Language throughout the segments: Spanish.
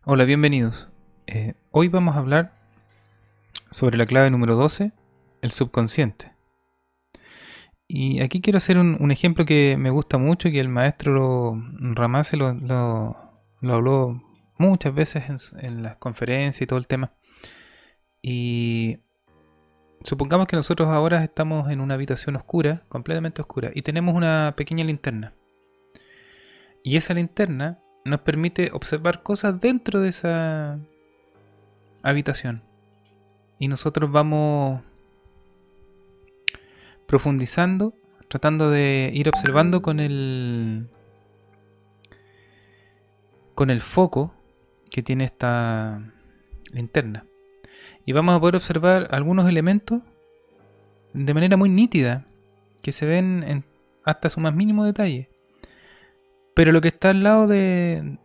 Hola, bienvenidos. Hoy vamos a hablar sobre la clave número 12, el subconsciente. Y aquí quiero hacer un ejemplo que me gusta mucho, que el maestro Ramase lo habló muchas veces en las conferencias y todo el tema. Y supongamos que nosotros ahora estamos en una habitación oscura, completamente oscura, y tenemos una pequeña linterna. Y esa linterna nos permite observar cosas dentro de esa habitación. Y nosotros vamos profundizando, tratando de ir observando con el foco que tiene esta linterna. Y vamos a poder observar algunos elementos de manera muy nítida, que se ven hasta su más mínimo detalle. Pero lo que está al lado del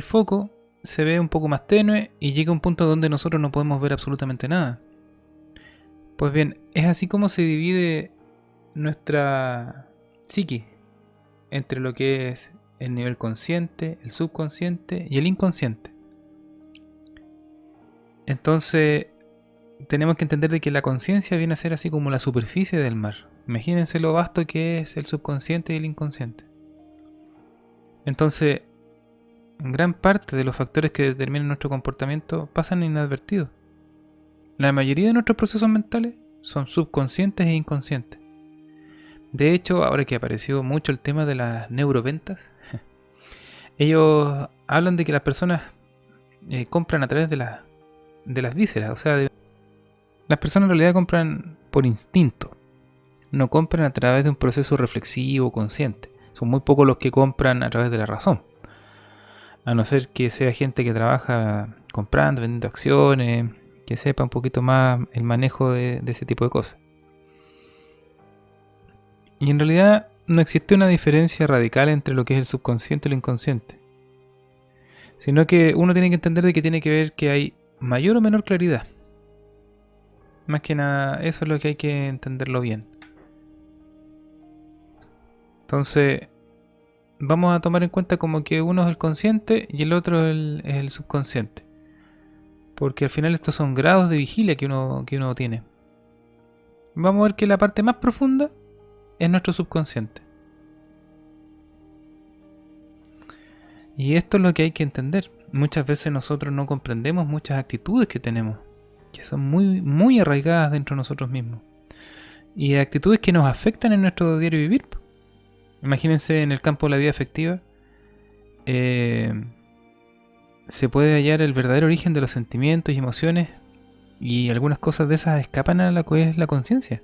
foco se ve un poco más tenue y llega a un punto donde nosotros no podemos ver absolutamente nada. Pues bien, es así como se divide nuestra psique entre lo que es el nivel consciente, el subconsciente y el inconsciente. Entonces, tenemos que entender de que la conciencia viene a ser así como la superficie del mar. Imagínense lo vasto que es el subconsciente y el inconsciente. Entonces, gran parte de los factores que determinan nuestro comportamiento pasan inadvertidos. La mayoría de nuestros procesos mentales son subconscientes e inconscientes. De hecho, ahora que apareció mucho el tema de las neuroventas, ellos hablan de que las personas compran a través de las vísceras. O sea, las personas en realidad compran por instinto. No compran a través de un proceso reflexivo consciente. Son muy pocos los que compran a través de la razón. A no ser que sea gente que trabaja comprando, vendiendo acciones, que sepa un poquito más el manejo de ese tipo de cosas. Y en realidad no existe una diferencia radical entre lo que es el subconsciente y lo inconsciente. Sino que uno tiene que entender de que tiene que ver que hay mayor o menor claridad. Más que nada, eso es lo que hay que entenderlo bien. Entonces, vamos a tomar en cuenta como que uno es el consciente y el otro es el subconsciente. Porque al final estos son grados de vigilia que uno tiene. Vamos a ver que la parte más profunda es nuestro subconsciente. Y esto es lo que hay que entender. Muchas veces nosotros no comprendemos muchas actitudes que tenemos, que son muy arraigadas dentro de nosotros mismos. Y actitudes que nos afectan en nuestro diario vivir. Imagínense en el campo de la vida afectiva, se puede hallar el verdadero origen de los sentimientos y emociones, y algunas cosas de esas escapan a la que es la conciencia.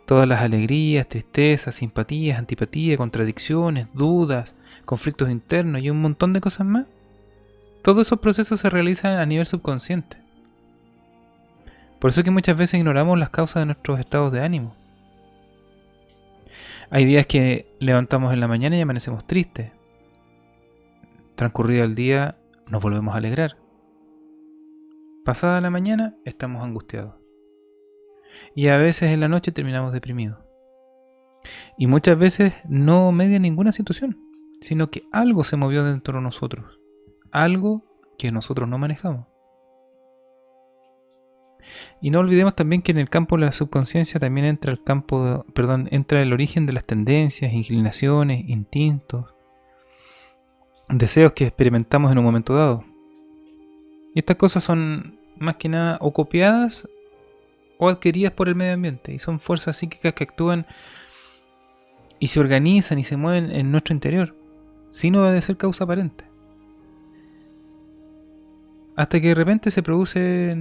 Todas las alegrías, tristezas, simpatías, antipatías, contradicciones, dudas, conflictos internos y un montón de cosas más. Todos esos procesos se realizan a nivel subconsciente. Por eso es que muchas veces ignoramos las causas de nuestros estados de ánimo. Hay días que levantamos en la mañana y amanecemos tristes. Transcurrido el día, nos volvemos a alegrar. Pasada la mañana, estamos angustiados. Y a veces en la noche terminamos deprimidos. Y muchas veces no media ninguna situación, sino que algo se movió dentro de nosotros. Algo que nosotros no manejamos. Y no olvidemos también que en el campo de la subconsciencia también entra entra el origen de las tendencias, inclinaciones, instintos, deseos que experimentamos en un momento dado. Y estas cosas son más que nada o copiadas o adquiridas por el medio ambiente, y son fuerzas psíquicas que actúan y se organizan y se mueven en nuestro interior, sin obedecer causa aparente. Hasta que de repente se produce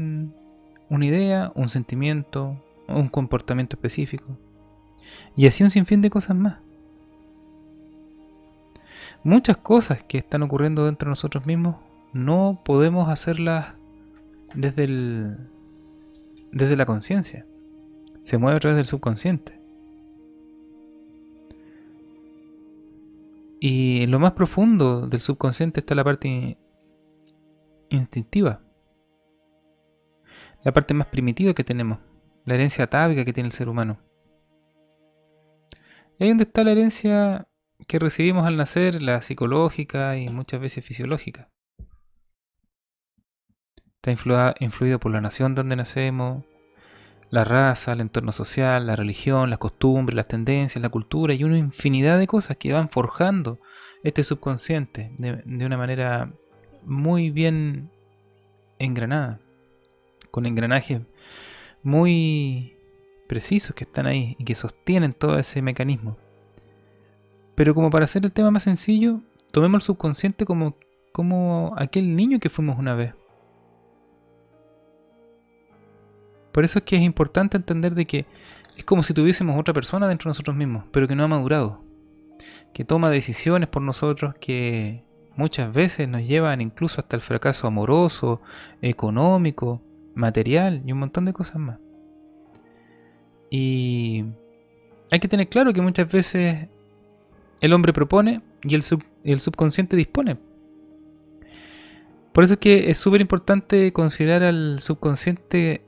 una idea, un sentimiento, un comportamiento específico. Y así un sinfín de cosas más. Muchas cosas que están ocurriendo dentro de nosotros mismos no podemos hacerlas desde desde la conciencia. Se mueve a través del subconsciente. Y en lo más profundo del subconsciente está la parte instintiva. La parte más primitiva que tenemos. La herencia atávica que tiene el ser humano. Y ahí donde está la herencia que recibimos al nacer, la psicológica y muchas veces fisiológica. Está influido por la nación donde nacemos, la raza, el entorno social, la religión, las costumbres, las tendencias, la cultura y una infinidad de cosas que van forjando este subconsciente de una manera muy bien engranada, con engranajes muy precisos que están ahí y que sostienen todo ese mecanismo. Pero como para hacer el tema más sencillo, tomemos el subconsciente como aquel niño que fuimos una vez. Por eso es que es importante entender de que es como si tuviésemos otra persona dentro de nosotros mismos, pero que no ha madurado, que toma decisiones por nosotros que muchas veces nos llevan incluso hasta el fracaso amoroso, económico, material y un montón de cosas más. Y hay que tener claro que muchas veces el hombre propone y el subconsciente dispone. Por eso es que es súper importante considerar al subconsciente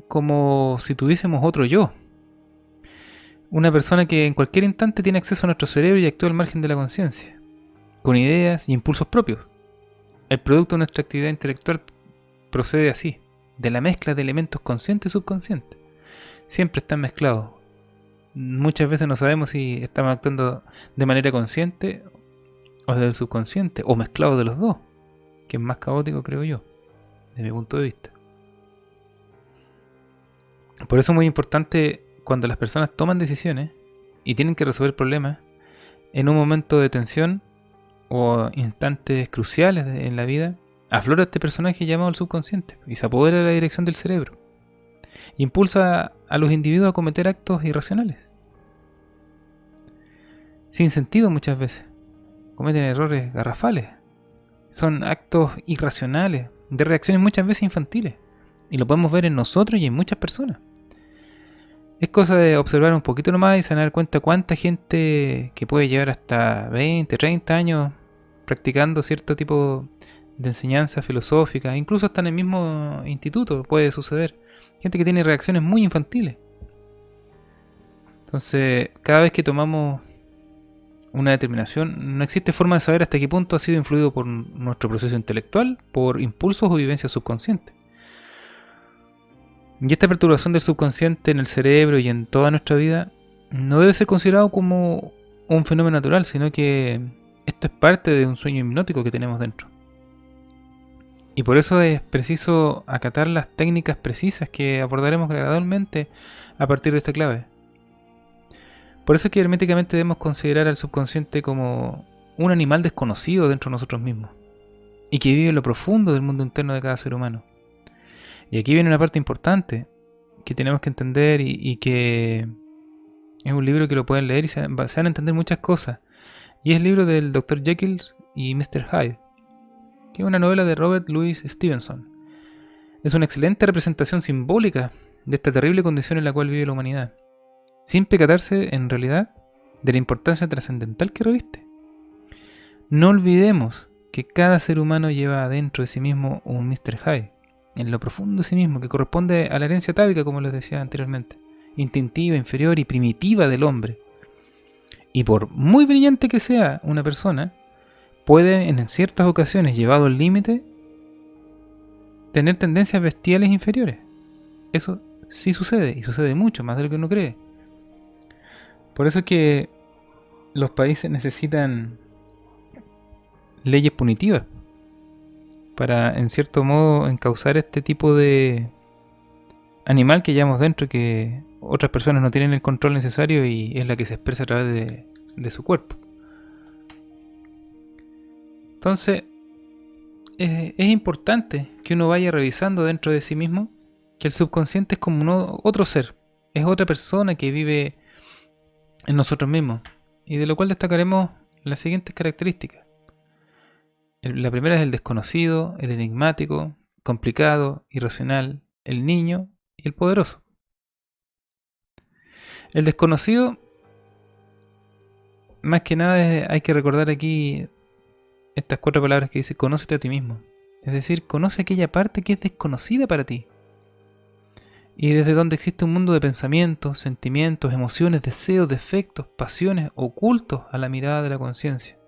como si tuviésemos otro yo. Una persona que en cualquier instante tiene acceso a nuestro cerebro y actúa al margen de la conciencia, con ideas y impulsos propios. El producto de nuestra actividad intelectual procede así, de la mezcla de elementos conscientes y subconscientes. Siempre están mezclados. Muchas veces no sabemos si estamos actuando de manera consciente o desde el subconsciente, o mezclados de los dos, que es más caótico, creo yo, desde mi punto de vista. Por eso es muy importante cuando las personas toman decisiones y tienen que resolver problemas en un momento de tensión o instantes cruciales en la vida, aflora este personaje llamado el subconsciente y se apodera de la dirección del cerebro. Impulsa a los individuos a cometer actos irracionales. Sin sentido muchas veces. Cometen errores garrafales. Son actos irracionales, de reacciones muchas veces infantiles. Y lo podemos ver en nosotros y en muchas personas. Es cosa de observar un poquito nomás y se dan cuenta cuánta gente que puede llevar hasta 20, 30 años practicando cierto tipo de enseñanza filosófica, incluso hasta en el mismo instituto puede suceder. Gente que tiene reacciones muy infantiles. Entonces, cada vez que tomamos una determinación, no existe forma de saber hasta qué punto ha sido influido por nuestro proceso intelectual, por impulsos o vivencias subconscientes. Y esta perturbación del subconsciente en el cerebro y en toda nuestra vida no debe ser considerado como un fenómeno natural, sino que esto es parte de un sueño hipnótico que tenemos dentro. Y por eso es preciso acatar las técnicas precisas que abordaremos gradualmente a partir de esta clave. Por eso es que herméticamente debemos considerar al subconsciente como un animal desconocido dentro de nosotros mismos y que vive en lo profundo del mundo interno de cada ser humano. Y aquí viene una parte importante que tenemos que entender y que es un libro que lo pueden leer y se van a entender muchas cosas. Y es el libro del Dr. Jekyll y Mr. Hyde, que es una novela de Robert Louis Stevenson. Es una excelente representación simbólica de esta terrible condición en la cual vive la humanidad, sin percatarse en realidad de la importancia trascendental que reviste. No olvidemos que cada ser humano lleva adentro de sí mismo un Mr. Hyde, en lo profundo de sí mismo, que corresponde a la herencia atávica, como les decía anteriormente, instintiva, inferior y primitiva del hombre. Y por muy brillante que sea una persona, puede en ciertas ocasiones, llevado al límite, tener tendencias bestiales inferiores. Eso sí sucede, y sucede mucho, más de lo que uno cree. Por eso es que los países necesitan leyes punitivas para, en cierto modo, encauzar este tipo de animal que llevamos dentro, que otras personas no tienen el control necesario y es la que se expresa a través de su cuerpo. Entonces, es importante que uno vaya revisando dentro de sí mismo que el subconsciente es como otro ser, es otra persona que vive en nosotros mismos, y de lo cual destacaremos las siguientes características. La primera es el desconocido, el enigmático, complicado, irracional, el niño y el poderoso. El desconocido, más que nada hay que recordar aquí estas 4 palabras que dice: conócete a ti mismo. Es decir, conoce aquella parte que es desconocida para ti, y desde donde existe un mundo de pensamientos, sentimientos, emociones, deseos, defectos, pasiones ocultos a la mirada de la conciencia.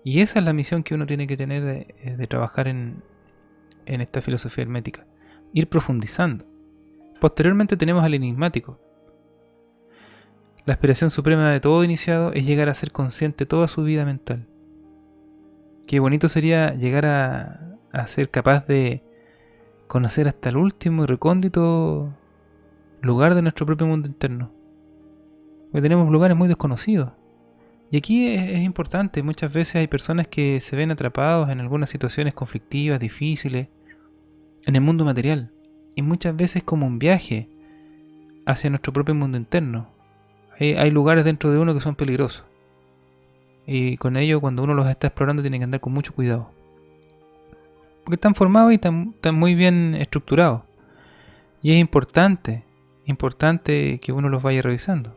Y esa es la misión que uno tiene que tener de trabajar en en esta filosofía hermética. Ir profundizando. Posteriormente tenemos al enigmático. La aspiración suprema de todo iniciado es llegar a ser consciente toda su vida mental. Qué bonito sería llegar a ser capaz de conocer hasta el último y recóndito lugar de nuestro propio mundo interno. Porque tenemos lugares muy desconocidos. Y aquí es importante, muchas veces hay personas que se ven atrapados en algunas situaciones conflictivas, difíciles, en el mundo material. Y muchas veces como un viaje hacia nuestro propio mundo interno. Hay lugares dentro de uno que son peligrosos. Y con ello, cuando uno los está explorando, tiene que andar con mucho cuidado. Porque están formados y están muy bien estructurados. Y es importante que uno los vaya revisando.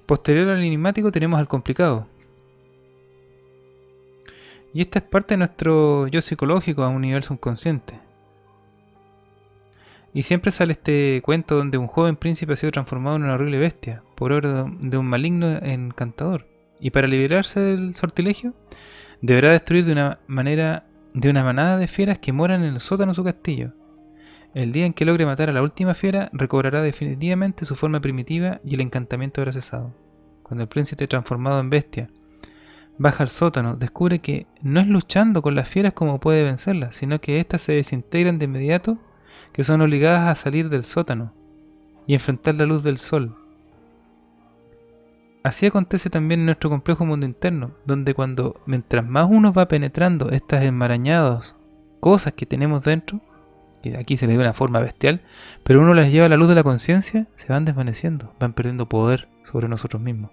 Posterior al enigmático tenemos al complicado. Y esta es parte de nuestro yo psicológico a un nivel subconsciente. Y siempre sale este cuento donde un joven príncipe ha sido transformado en una horrible bestia por obra de un maligno encantador. Y para liberarse del sortilegio, deberá destruir de una manada de fieras que moran en el sótano de su castillo. El día en que logre matar a la última fiera, recobrará definitivamente su forma primitiva y el encantamiento habrá cesado. Cuando el príncipe transformado en bestia baja al sótano, descubre que no es luchando con las fieras como puede vencerlas, sino que éstas se desintegran de inmediato, que son obligadas a salir del sótano y enfrentar la luz del sol. Así acontece también en nuestro complejo mundo interno, donde mientras más uno va penetrando estas enmarañadas cosas que tenemos dentro, que aquí se le da una forma bestial, pero uno las lleva a la luz de la conciencia, se van desvaneciendo, van perdiendo poder sobre nosotros mismos.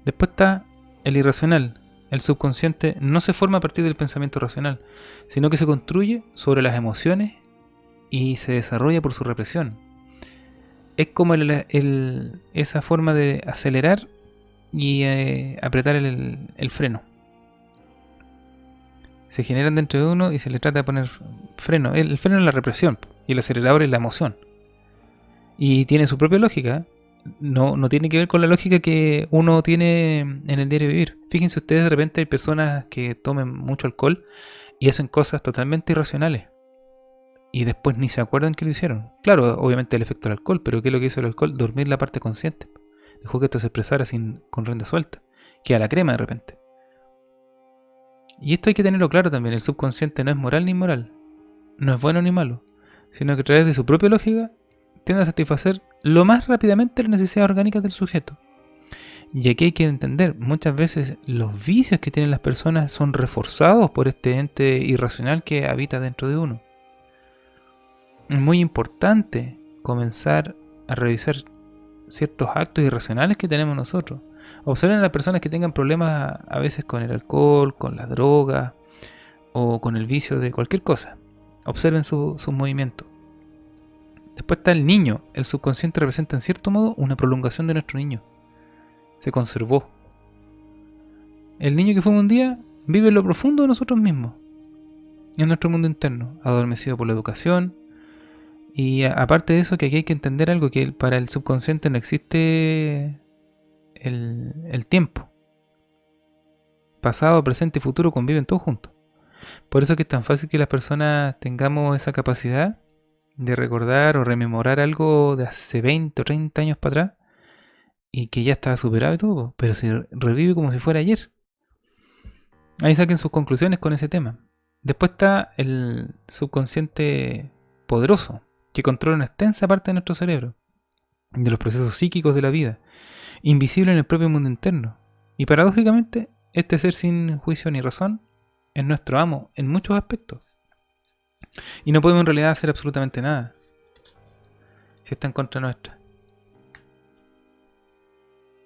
Después está el irracional. El subconsciente no se forma a partir del pensamiento racional, sino que se construye sobre las emociones y se desarrolla por su represión. Es como esa forma de acelerar y apretar el freno. Se generan dentro de uno y se le trata de poner freno. El freno es la represión y el acelerador es la emoción. Y tiene su propia lógica. No tiene que ver con la lógica que uno tiene en el diario vivir. Fíjense ustedes, de repente hay personas que tomen mucho alcohol y hacen cosas totalmente irracionales. Y después ni se acuerdan que lo hicieron. Claro, obviamente el efecto del alcohol, pero ¿qué es lo que hizo el alcohol? Dormir la parte consciente. Dejó que esto se expresara con rienda suelta. Que a la crema de repente. Y esto hay que tenerlo claro también. El subconsciente no es moral ni inmoral. No es bueno ni malo. Sino que a través de su propia lógica tiende a satisfacer lo más rápidamente las necesidades orgánicas del sujeto. Y aquí hay que entender, muchas veces los vicios que tienen las personas son reforzados por este ente irracional que habita dentro de uno. Es muy importante comenzar a revisar ciertos actos irracionales que tenemos nosotros. Observen a las personas que tengan problemas a veces con el alcohol, con las drogas o con el vicio de cualquier cosa. Observen sus movimientos. Después está el niño. El subconsciente representa en cierto modo una prolongación de nuestro niño. Se conservó. El niño que fuimos un día vive en lo profundo de nosotros mismos, en nuestro mundo interno, adormecido por la educación. Y aparte de eso, que aquí hay que entender algo, que para el subconsciente no existe el tiempo. Pasado, presente y futuro conviven todos juntos. Por eso que es tan fácil que las personas tengamos esa capacidad de recordar o rememorar algo de hace 20 o 30 años para atrás y que ya está superado y todo, pero se revive como si fuera ayer. Ahí saquen sus conclusiones con ese tema. Después está el subconsciente poderoso, que controla una extensa parte de nuestro cerebro, de los procesos psíquicos de la vida, invisible en el propio mundo interno. Y paradójicamente, este ser sin juicio ni razón es nuestro amo en muchos aspectos. Y no podemos en realidad hacer absolutamente nada si está en contra nuestra.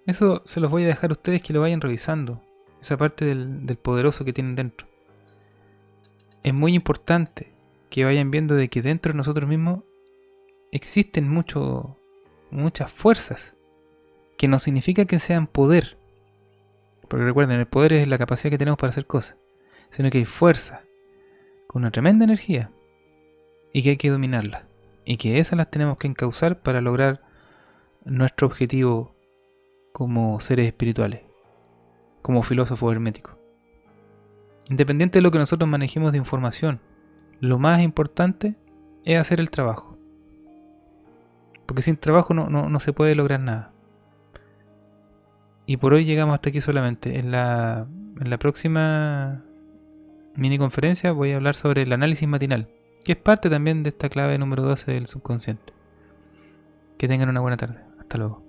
Eso se los voy a dejar a ustedes que lo vayan revisando, esa parte del poderoso que tienen dentro. Es muy importante que vayan viendo de que dentro de nosotros mismos existen muchas fuerzas, que no significa que sean poder, porque recuerden, el poder es la capacidad que tenemos para hacer cosas, sino que hay fuerzas con una tremenda energía y que hay que dominarlas, y que esas las tenemos que encauzar para lograr nuestro objetivo como seres espirituales. como filósofo hermético. Independiente de lo que nosotros manejemos de información, lo más importante es hacer el trabajo. Porque sin trabajo no se puede lograr nada. Y por hoy llegamos hasta aquí solamente. En la próxima mini conferencia voy a hablar sobre el análisis matinal, que es parte también de esta clave número 12 del subconsciente. Que tengan una buena tarde. Hasta luego.